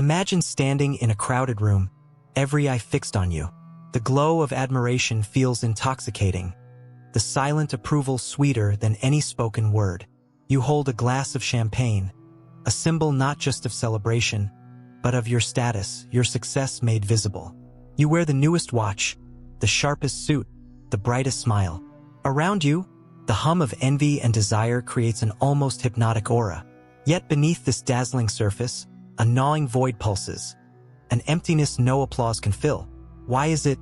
Imagine standing in a crowded room, every eye fixed on you. The glow of admiration feels intoxicating, the silent approval sweeter than any spoken word. You hold a glass of champagne, a symbol not just of celebration, but of your status, your success made visible. You wear the newest watch, the sharpest suit, the brightest smile. Around you, the hum of envy and desire creates an almost hypnotic aura. Yet beneath this dazzling surface, a gnawing void pulses, an emptiness no applause can fill. Why is it,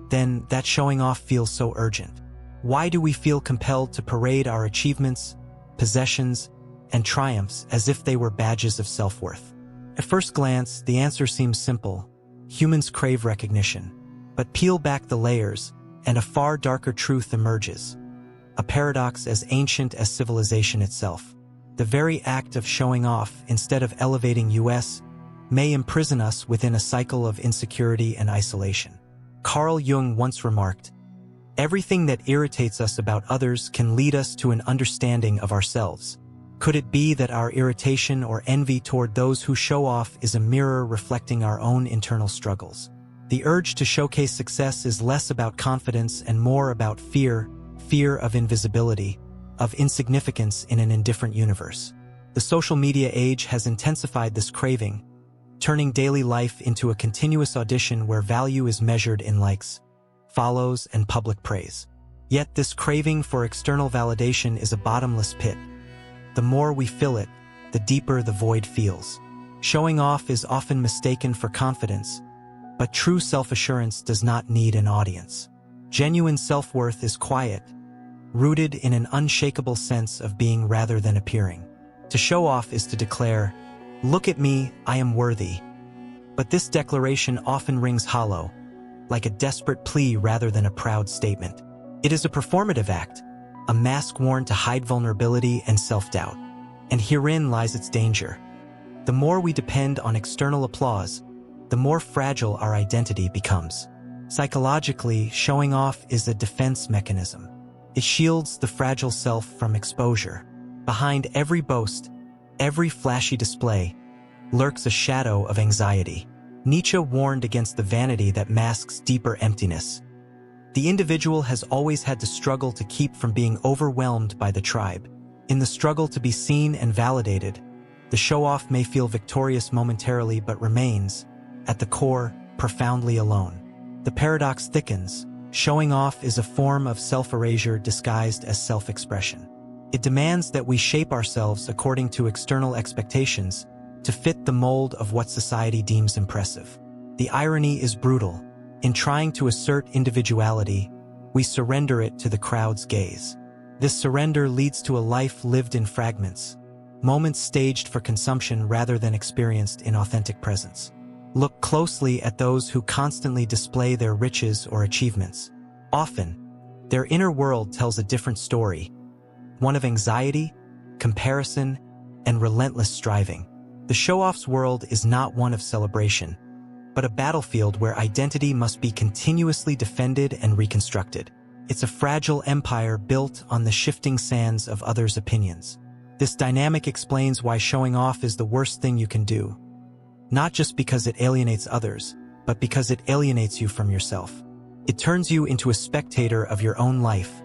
then, that showing off feels so urgent? Why do we feel compelled to parade our achievements, possessions, and triumphs as if they were badges of self-worth? At first glance, the answer seems simple. Humans crave recognition. But peel back the layers, and a far darker truth emerges. A paradox as ancient as civilization itself. The very act of showing off instead of elevating us may imprison us within a cycle of insecurity and isolation. Carl Jung once remarked, "Everything that irritates us about others can lead us to an understanding of ourselves." Could it be that our irritation or envy toward those who show off is a mirror reflecting our own internal struggles? The urge to showcase success is less about confidence and more about fear of invisibility, of insignificance in an indifferent universe. The social media age has intensified this craving, turning daily life into a continuous audition where value is measured in likes, follows, and public praise. Yet this craving for external validation is a bottomless pit. The more we fill it, the deeper the void feels. Showing off is often mistaken for confidence, but true self-assurance does not need an audience. Genuine self-worth is quiet, rooted in an unshakable sense of being rather than appearing. To show off is to declare, "Look at me, I am worthy." But this declaration often rings hollow, like a desperate plea rather than a proud statement. It is a performative act, a mask worn to hide vulnerability and self-doubt. And herein lies its danger. The more we depend on external applause, the more fragile our identity becomes. Psychologically, showing off is a defense mechanism. It shields the fragile self from exposure. Behind every boast, every flashy display, lurks a shadow of anxiety. Nietzsche warned against the vanity that masks deeper emptiness. The individual has always had to struggle to keep from being overwhelmed by the tribe. In the struggle to be seen and validated, the show-off may feel victorious momentarily but remains, at the core, profoundly alone. The paradox thickens. Showing off is a form of self-erasure disguised as self-expression. It demands that we shape ourselves according to external expectations to fit the mold of what society deems impressive. The irony is brutal. In trying to assert individuality, we surrender it to the crowd's gaze. This surrender leads to a life lived in fragments, moments staged for consumption rather than experienced in authentic presence. Look closely at those who constantly display their riches or achievements. Often, their inner world tells a different story, one of anxiety, comparison, and relentless striving. The show-off's world is not one of celebration, but a battlefield where identity must be continuously defended and reconstructed. It's a fragile empire built on the shifting sands of others' opinions. This dynamic explains why showing off is the worst thing you can do. Not just because it alienates others, but because it alienates you from yourself. It turns you into a spectator of your own life,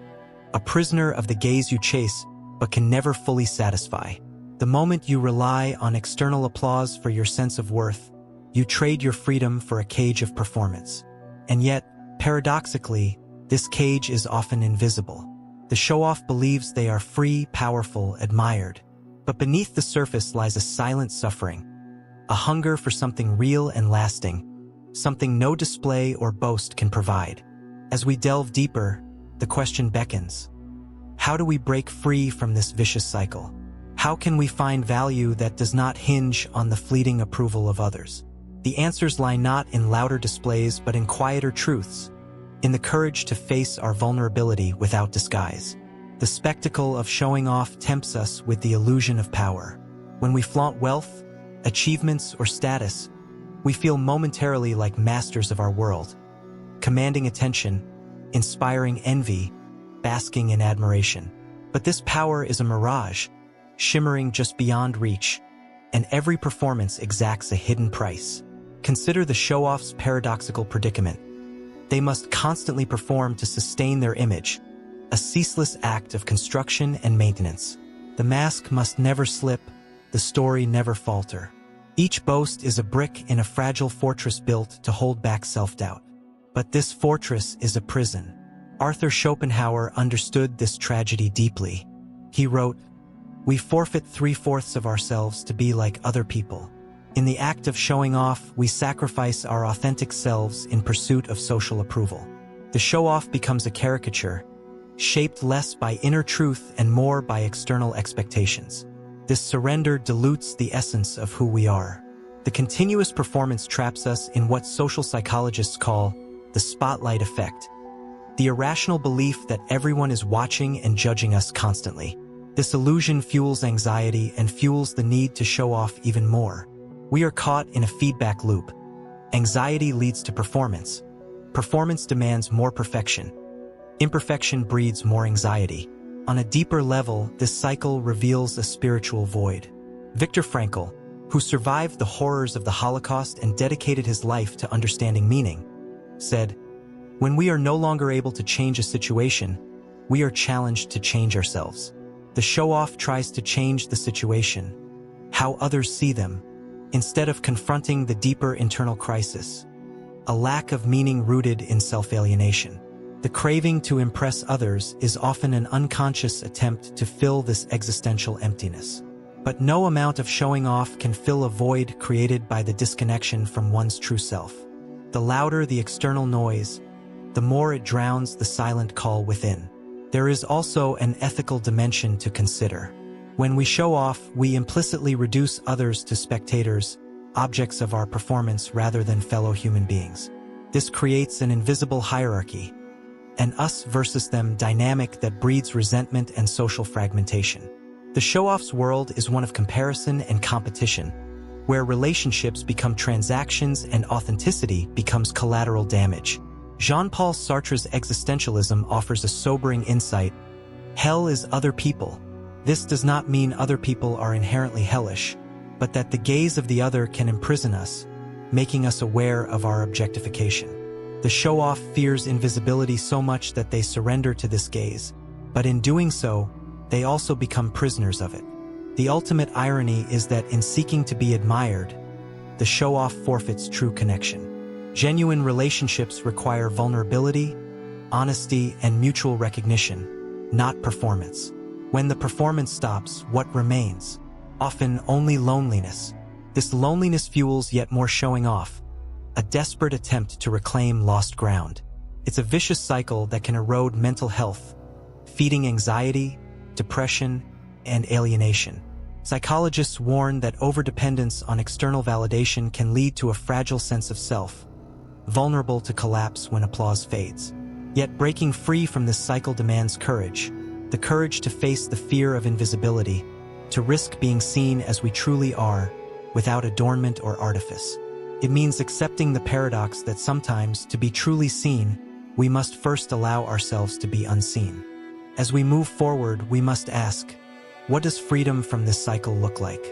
a prisoner of the gaze you chase but can never fully satisfy. The moment you rely on external applause for your sense of worth, you trade your freedom for a cage of performance. And yet, paradoxically, this cage is often invisible. The show-off believes they are free, powerful, admired. But beneath the surface lies a silent suffering, a hunger for something real and lasting, something no display or boast can provide. As we delve deeper, the question beckons. How do we break free from this vicious cycle? How can we find value that does not hinge on the fleeting approval of others? The answers lie not in louder displays but in quieter truths, in the courage to face our vulnerability without disguise. The spectacle of showing off tempts us with the illusion of power. When we flaunt wealth, achievements, or status, we feel momentarily like masters of our world, commanding attention, inspiring envy, basking in admiration. But this power is a mirage, shimmering just beyond reach, and every performance exacts a hidden price. Consider the show-off's paradoxical predicament. They must constantly perform to sustain their image, a ceaseless act of construction and maintenance. The mask must never slip, the story never falter. Each boast is a brick in a fragile fortress built to hold back self-doubt. But this fortress is a prison. Arthur Schopenhauer understood this tragedy deeply. He wrote, "We forfeit 3/4 of ourselves to be like other people. In the act of showing off, we sacrifice our authentic selves in pursuit of social approval." The show-off becomes a caricature, shaped less by inner truth and more by external expectations. This surrender dilutes the essence of who we are. The continuous performance traps us in what social psychologists call the spotlight effect, the irrational belief that everyone is watching and judging us constantly. This illusion fuels anxiety and fuels the need to show off even more. We are caught in a feedback loop. Anxiety leads to performance. Performance demands more perfection. Imperfection breeds more anxiety. On a deeper level, this cycle reveals a spiritual void. Viktor Frankl, who survived the horrors of the Holocaust and dedicated his life to understanding meaning, said, "When we are no longer able to change a situation, we are challenged to change ourselves." The show-off tries to change the situation, how others see them, instead of confronting the deeper internal crisis, a lack of meaning rooted in self-alienation. The craving to impress others is often an unconscious attempt to fill this existential emptiness. But no amount of showing off can fill a void created by the disconnection from one's true self. The louder the external noise, the more it drowns the silent call within. There is also an ethical dimension to consider. When we show off, we implicitly reduce others to spectators, objects of our performance rather than fellow human beings. This creates an invisible hierarchy, an us versus them dynamic that breeds resentment and social fragmentation. The show-off's world is one of comparison and competition, where relationships become transactions and authenticity becomes collateral damage. Jean-Paul Sartre's existentialism offers a sobering insight. Hell is other people. This does not mean other people are inherently hellish, but that the gaze of the other can imprison us, making us aware of our objectification. The show-off fears invisibility so much that they surrender to this gaze, but in doing so, they also become prisoners of it. The ultimate irony is that in seeking to be admired, the show-off forfeits true connection. Genuine relationships require vulnerability, honesty, and mutual recognition, not performance. When the performance stops, what remains? Often only loneliness. This loneliness fuels yet more showing off, a desperate attempt to reclaim lost ground. It's a vicious cycle that can erode mental health, feeding anxiety, depression, and alienation. Psychologists warn that overdependence on external validation can lead to a fragile sense of self, vulnerable to collapse when applause fades. Yet breaking free from this cycle demands courage, the courage to face the fear of invisibility, to risk being seen as we truly are, without adornment or artifice. It means accepting the paradox that sometimes, to be truly seen, we must first allow ourselves to be unseen. As we move forward, we must ask, what does freedom from this cycle look like?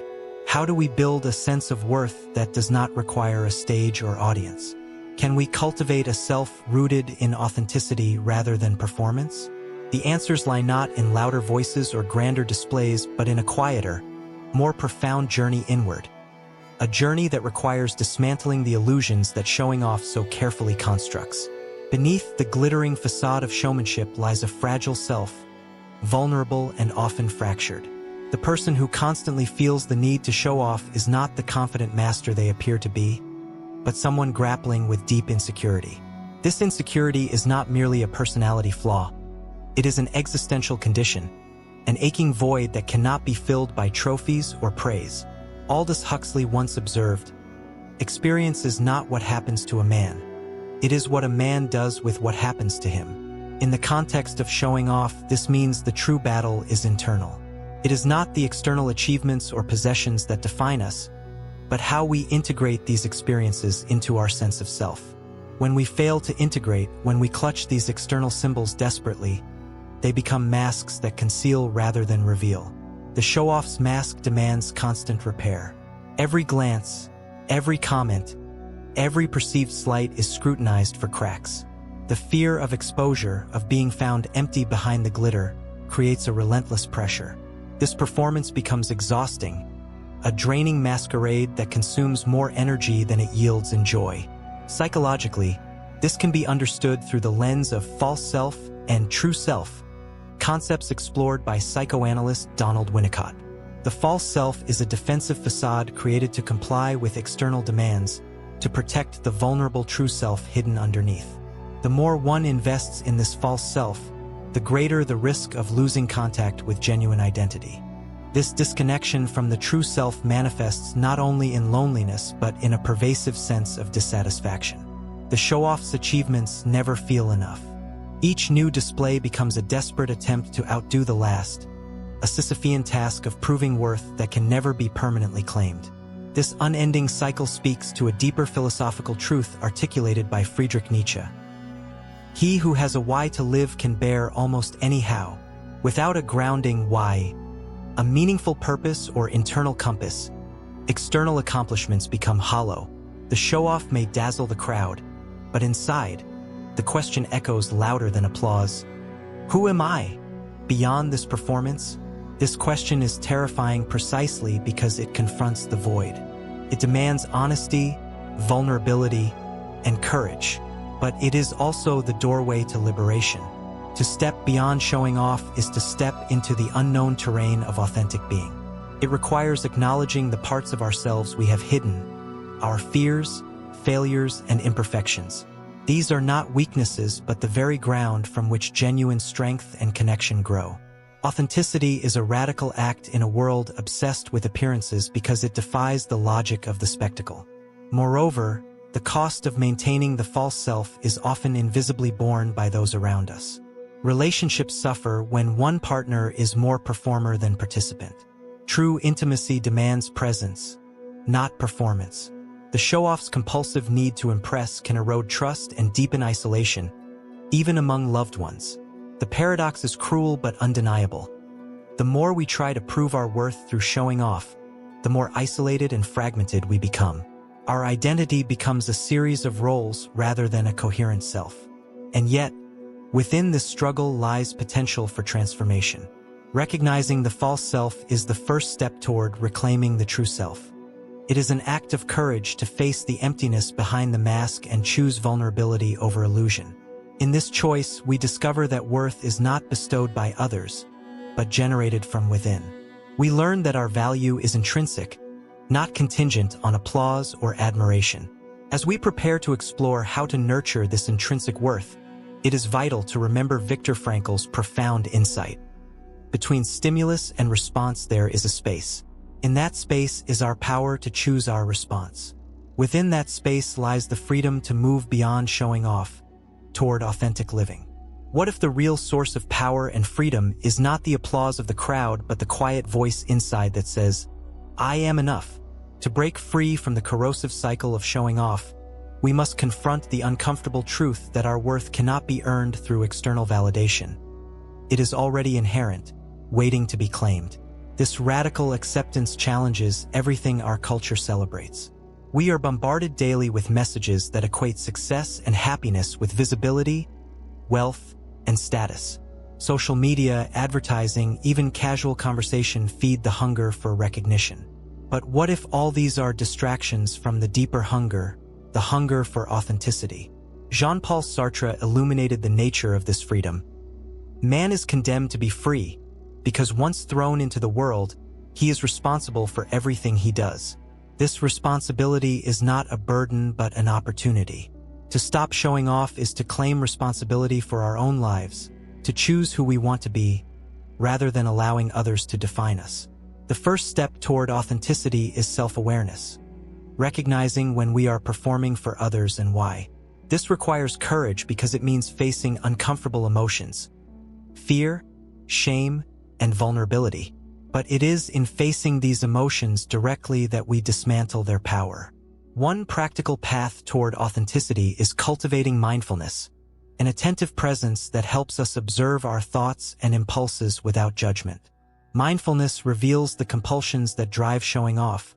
How do we build a sense of worth that does not require a stage or audience? Can we cultivate a self rooted in authenticity rather than performance? The answers lie not in louder voices or grander displays, but in a quieter, more profound journey inward. A journey that requires dismantling the illusions that showing off so carefully constructs. Beneath the glittering facade of showmanship lies a fragile self, vulnerable and often fractured. The person who constantly feels the need to show off is not the confident master they appear to be, but someone grappling with deep insecurity. This insecurity is not merely a personality flaw. It is an existential condition, an aching void that cannot be filled by trophies or praise. Aldous Huxley once observed, "Experience is not what happens to a man. It is what a man does with what happens to him." In the context of showing off, this means the true battle is internal. It is not the external achievements or possessions that define us, but how we integrate these experiences into our sense of self. When we fail to integrate, when we clutch these external symbols desperately, they become masks that conceal rather than reveal. The show-off's mask demands constant repair. Every glance, every comment, every perceived slight is scrutinized for cracks. The fear of exposure, of being found empty behind the glitter, creates a relentless pressure. This performance becomes exhausting, a draining masquerade that consumes more energy than it yields in joy. Psychologically, this can be understood through the lens of false self and true self, concepts explored by psychoanalyst Donald Winnicott. The false self is a defensive facade created to comply with external demands, to protect the vulnerable true self hidden underneath. The more one invests in this false self, the greater the risk of losing contact with genuine identity. This disconnection from the true self manifests not only in loneliness but in a pervasive sense of dissatisfaction. The show-off's achievements never feel enough. Each new display becomes a desperate attempt to outdo the last, a Sisyphean task of proving worth that can never be permanently claimed. This unending cycle speaks to a deeper philosophical truth articulated by Friedrich Nietzsche. He who has a why to live can bear almost any how. Without a grounding why, a meaningful purpose or internal compass, external accomplishments become hollow. The show-off may dazzle the crowd, but inside, the question echoes louder than applause. Who am I? Beyond this performance? This question is terrifying precisely because it confronts the void. It demands honesty, vulnerability, and courage. But it is also the doorway to liberation. To step beyond showing off is to step into the unknown terrain of authentic being. It requires acknowledging the parts of ourselves we have hidden, our fears, failures, and imperfections. These are not weaknesses but the very ground from which genuine strength and connection grow. Authenticity is a radical act in a world obsessed with appearances because it defies the logic of the spectacle. Moreover, the cost of maintaining the false self is often invisibly borne by those around us. Relationships suffer when one partner is more performer than participant. True intimacy demands presence, not performance. The show-off's compulsive need to impress can erode trust and deepen isolation, even among loved ones. The paradox is cruel but undeniable. The more we try to prove our worth through showing off, the more isolated and fragmented we become. Our identity becomes a series of roles rather than a coherent self. And yet, within this struggle lies potential for transformation. Recognizing the false self is the first step toward reclaiming the true self. It is an act of courage to face the emptiness behind the mask and choose vulnerability over illusion. In this choice, we discover that worth is not bestowed by others, but generated from within. We learn that our value is intrinsic, not contingent on applause or admiration. As we prepare to explore how to nurture this intrinsic worth, it is vital to remember Viktor Frankl's profound insight. Between stimulus and response there is a space. In that space is our power to choose our response. Within that space lies the freedom to move beyond showing off, toward authentic living. What if the real source of power and freedom is not the applause of the crowd but the quiet voice inside that says, I am enough? To break free from the corrosive cycle of showing off, we must confront the uncomfortable truth that our worth cannot be earned through external validation. It is already inherent, waiting to be claimed. This radical acceptance challenges everything our culture celebrates. We are bombarded daily with messages that equate success and happiness with visibility, wealth, and status. Social media, advertising, even casual conversation feed the hunger for recognition. But what if all these are distractions from the deeper hunger, the hunger for authenticity? Jean-Paul Sartre illuminated the nature of this freedom. Man is condemned to be free, because once thrown into the world, he is responsible for everything he does. This responsibility is not a burden but an opportunity. To stop showing off is to claim responsibility for our own lives, to choose who we want to be, rather than allowing others to define us. The first step toward authenticity is self-awareness, recognizing when we are performing for others and why. This requires courage because it means facing uncomfortable emotions, fear, shame, and vulnerability. But it is in facing these emotions directly that we dismantle their power. One practical path toward authenticity is cultivating mindfulness, an attentive presence that helps us observe our thoughts and impulses without judgment. Mindfulness reveals the compulsions that drive showing off,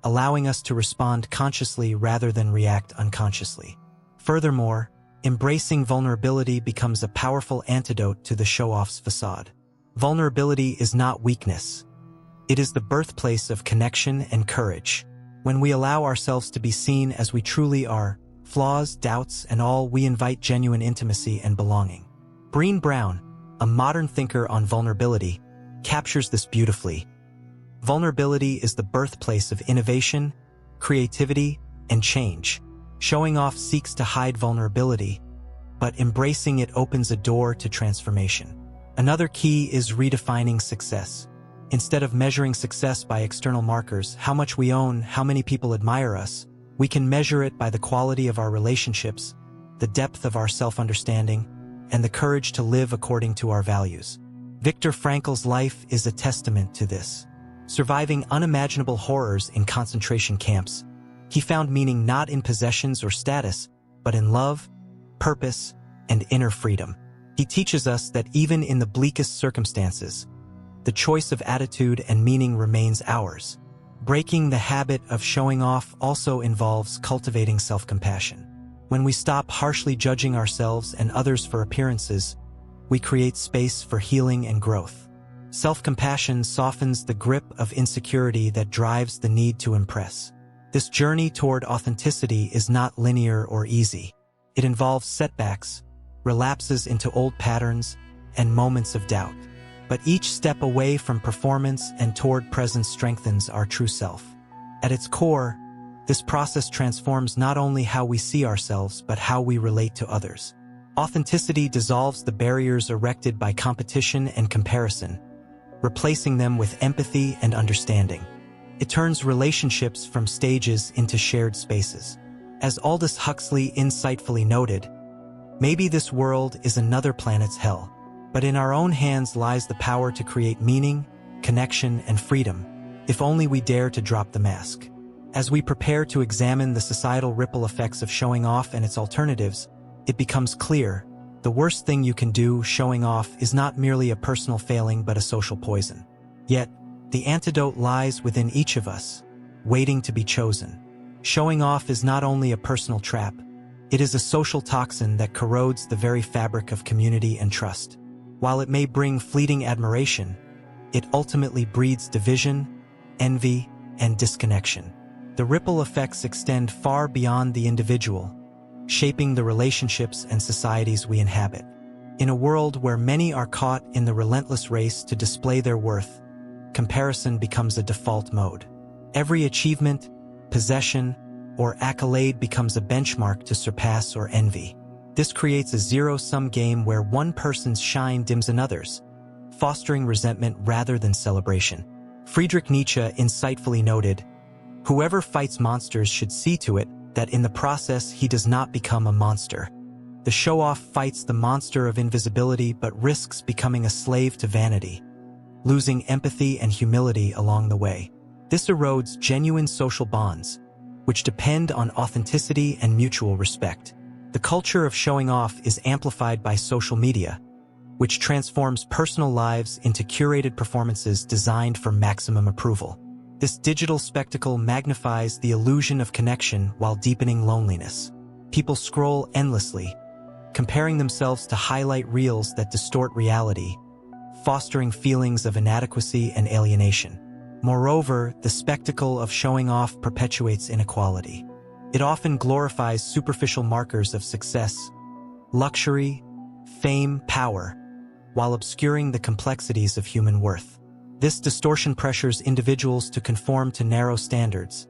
allowing us to respond consciously rather than react unconsciously. Furthermore, embracing vulnerability becomes a powerful antidote to the show-off's facade. Vulnerability is not weakness. It is the birthplace of connection and courage. When we allow ourselves to be seen as we truly are, flaws, doubts, and all, we invite genuine intimacy and belonging. Brené Brown, a modern thinker on vulnerability, captures this beautifully. Vulnerability is the birthplace of innovation, creativity, and change. Showing off seeks to hide vulnerability, but embracing it opens a door to transformation. Another key is redefining success. Instead of measuring success by external markers, how much we own, how many people admire us, we can measure it by the quality of our relationships, the depth of our self-understanding, and the courage to live according to our values. Viktor Frankl's life is a testament to this. Surviving unimaginable horrors in concentration camps, he found meaning not in possessions or status, but in love, purpose, and inner freedom. He teaches us that even in the bleakest circumstances, the choice of attitude and meaning remains ours. Breaking the habit of showing off also involves cultivating self-compassion. When we stop harshly judging ourselves and others for appearances, we create space for healing and growth. Self-compassion softens the grip of insecurity that drives the need to impress. This journey toward authenticity is not linear or easy. It involves setbacks, relapses into old patterns, and moments of doubt. But each step away from performance and toward presence strengthens our true self. At its core, this process transforms not only how we see ourselves, but how we relate to others. Authenticity dissolves the barriers erected by competition and comparison, replacing them with empathy and understanding. It turns relationships from stages into shared spaces. As Aldous Huxley insightfully noted, maybe this world is another planet's hell, but in our own hands lies the power to create meaning, connection, and freedom, if only we dare to drop the mask. As we prepare to examine the societal ripple effects of showing off and its alternatives, it becomes clear, the worst thing you can do, showing off, is not merely a personal failing but a social poison. Yet, the antidote lies within each of us, waiting to be chosen. Showing off is not only a personal trap, it is a social toxin that corrodes the very fabric of community and trust. While it may bring fleeting admiration, it ultimately breeds division, envy, and disconnection. The ripple effects extend far beyond the individual, shaping the relationships and societies we inhabit. In a world where many are caught in the relentless race to display their worth, comparison becomes a default mode. Every achievement, possession, or accolade becomes a benchmark to surpass or envy. This creates a zero-sum game where one person's shine dims another's, fostering resentment rather than celebration. Friedrich Nietzsche insightfully noted, "Whoever fights monsters should see to it that in the process he does not become a monster." The show-off fights the monster of invisibility but risks becoming a slave to vanity, losing empathy and humility along the way. This erodes genuine social bonds, which depend on authenticity and mutual respect. The culture of showing off is amplified by social media, which transforms personal lives into curated performances designed for maximum approval. This digital spectacle magnifies the illusion of connection while deepening loneliness. People scroll endlessly, comparing themselves to highlight reels that distort reality, fostering feelings of inadequacy and alienation. Moreover, the spectacle of showing off perpetuates inequality. It often glorifies superficial markers of success, luxury, fame, power, while obscuring the complexities of human worth. This distortion pressures individuals to conform to narrow standards,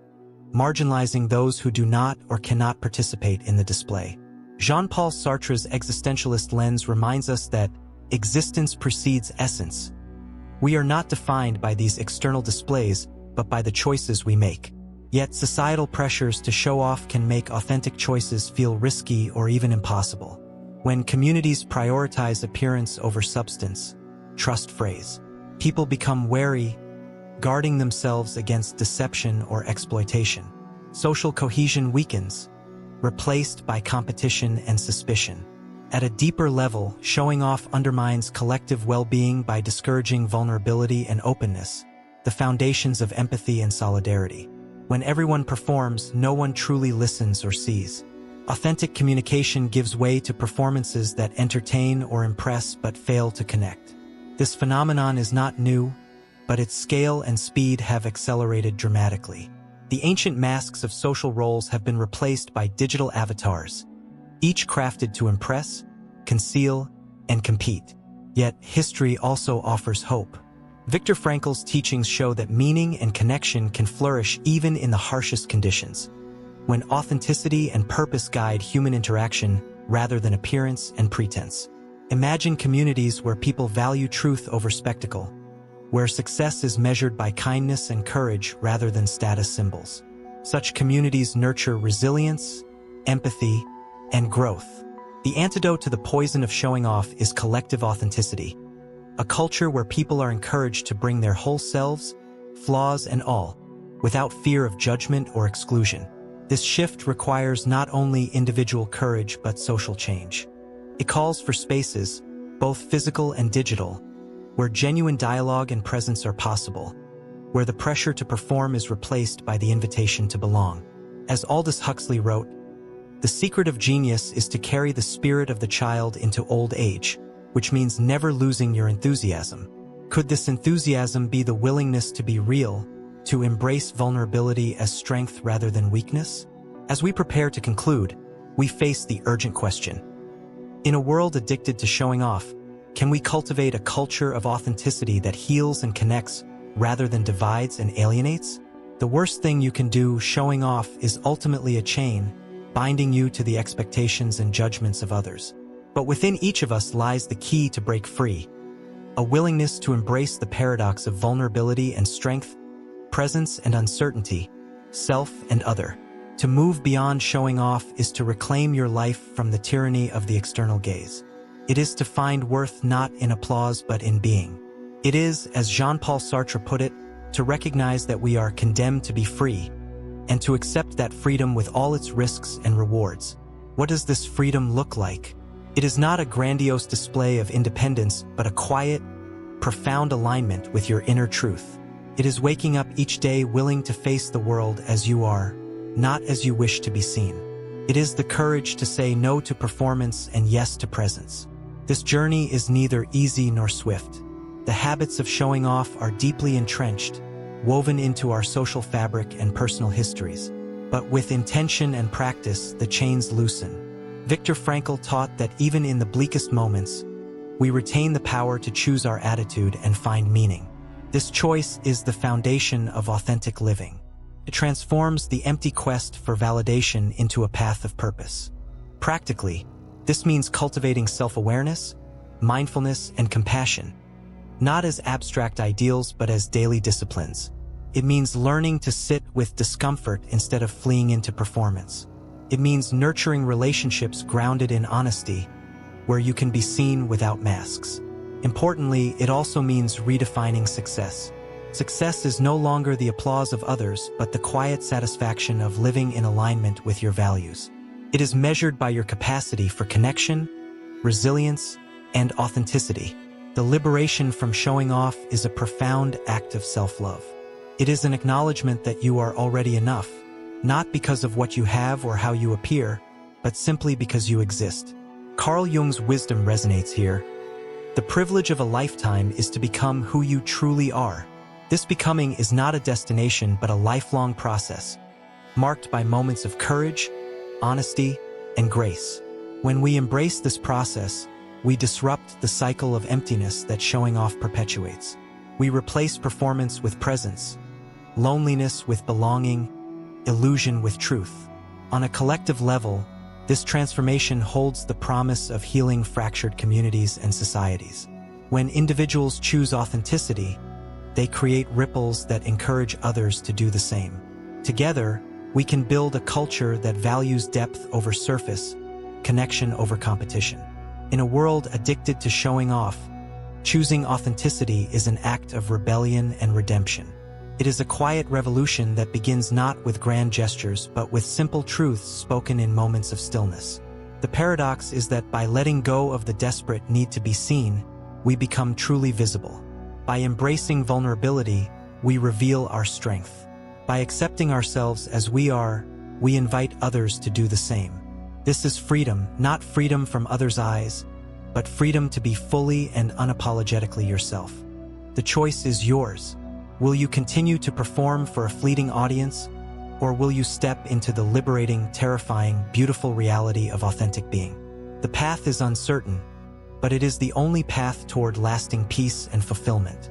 marginalizing those who do not or cannot participate in the display. Jean-Paul Sartre's existentialist lens reminds us that existence precedes essence. We are not defined by these external displays, but by the choices we make. Yet societal pressures to show off can make authentic choices feel risky or even impossible. When communities prioritize appearance over substance, trust phrase, people become wary, guarding themselves against deception or exploitation. Social cohesion weakens, replaced by competition and suspicion. At a deeper level, showing off undermines collective well-being by discouraging vulnerability and openness, the foundations of empathy and solidarity. When everyone performs, no one truly listens or sees. Authentic communication gives way to performances that entertain or impress but fail to connect. This phenomenon is not new, but its scale and speed have accelerated dramatically. The ancient masks of social roles have been replaced by digital avatars, each crafted to impress, conceal, and compete. Yet, history also offers hope. Viktor Frankl's teachings show that meaning and connection can flourish even in the harshest conditions, when authenticity and purpose guide human interaction rather than appearance and pretense. Imagine communities where people value truth over spectacle, where success is measured by kindness and courage rather than status symbols. Such communities nurture resilience, empathy, and growth. The antidote to the poison of showing off is collective authenticity, a culture where people are encouraged to bring their whole selves, flaws and all, without fear of judgment or exclusion. This shift requires not only individual courage but social change. It calls for spaces, both physical and digital, where genuine dialogue and presence are possible, where the pressure to perform is replaced by the invitation to belong. As Aldous Huxley wrote, "The secret of genius is to carry the spirit of the child into old age, which means never losing your enthusiasm." Could this enthusiasm be the willingness to be real, to embrace vulnerability as strength rather than weakness? As we prepare to conclude, we face the urgent question. In a world addicted to showing off, can we cultivate a culture of authenticity that heals and connects rather than divides and alienates? The worst thing you can do, showing off, is ultimately a chain, binding you to the expectations and judgments of others. But within each of us lies the key to break free, a willingness to embrace the paradox of vulnerability and strength, presence and uncertainty, self and other. To move beyond showing off is to reclaim your life from the tyranny of the external gaze. It is to find worth not in applause but in being. It is, as Jean-Paul Sartre put it, to recognize that we are condemned to be free, and to accept that freedom with all its risks and rewards. What does this freedom look like? It is not a grandiose display of independence, but a quiet, profound alignment with your inner truth. It is waking up each day willing to face the world as you are, not as you wish to be seen. It is the courage to say no to performance and yes to presence. This journey is neither easy nor swift. The habits of showing off are deeply entrenched, woven into our social fabric and personal histories. But with intention and practice, the chains loosen. Viktor Frankl taught that even in the bleakest moments, we retain the power to choose our attitude and find meaning. This choice is the foundation of authentic living. It transforms the empty quest for validation into a path of purpose. Practically, this means cultivating self-awareness, mindfulness, and compassion, not as abstract ideals but as daily disciplines. It means learning to sit with discomfort instead of fleeing into performance. It means nurturing relationships grounded in honesty, where you can be seen without masks. Importantly, it also means redefining success. Success is no longer the applause of others, but the quiet satisfaction of living in alignment with your values. It is measured by your capacity for connection, resilience, and authenticity. The liberation from showing off is a profound act of self-love. It is an acknowledgement that you are already enough, not because of what you have or how you appear, but simply because you exist. Carl Jung's wisdom resonates here. The privilege of a lifetime is to become who you truly are. This becoming is not a destination but a lifelong process, marked by moments of courage, honesty, and grace. When we embrace this process, we disrupt the cycle of emptiness that showing off perpetuates. We replace performance with presence, loneliness with belonging, illusion with truth. On a collective level, this transformation holds the promise of healing fractured communities and societies. When individuals choose authenticity, they create ripples that encourage others to do the same. Together, we can build a culture that values depth over surface, connection over competition. In a world addicted to showing off, choosing authenticity is an act of rebellion and redemption. It is a quiet revolution that begins not with grand gestures but with simple truths spoken in moments of stillness. The paradox is that by letting go of the desperate need to be seen, we become truly visible. By embracing vulnerability, we reveal our strength. By accepting ourselves as we are, we invite others to do the same. This is freedom, not freedom from others' eyes, but freedom to be fully and unapologetically yourself. The choice is yours. Will you continue to perform for a fleeting audience, or will you step into the liberating, terrifying, beautiful reality of authentic being? The path is uncertain, but it is the only path toward lasting peace and fulfillment.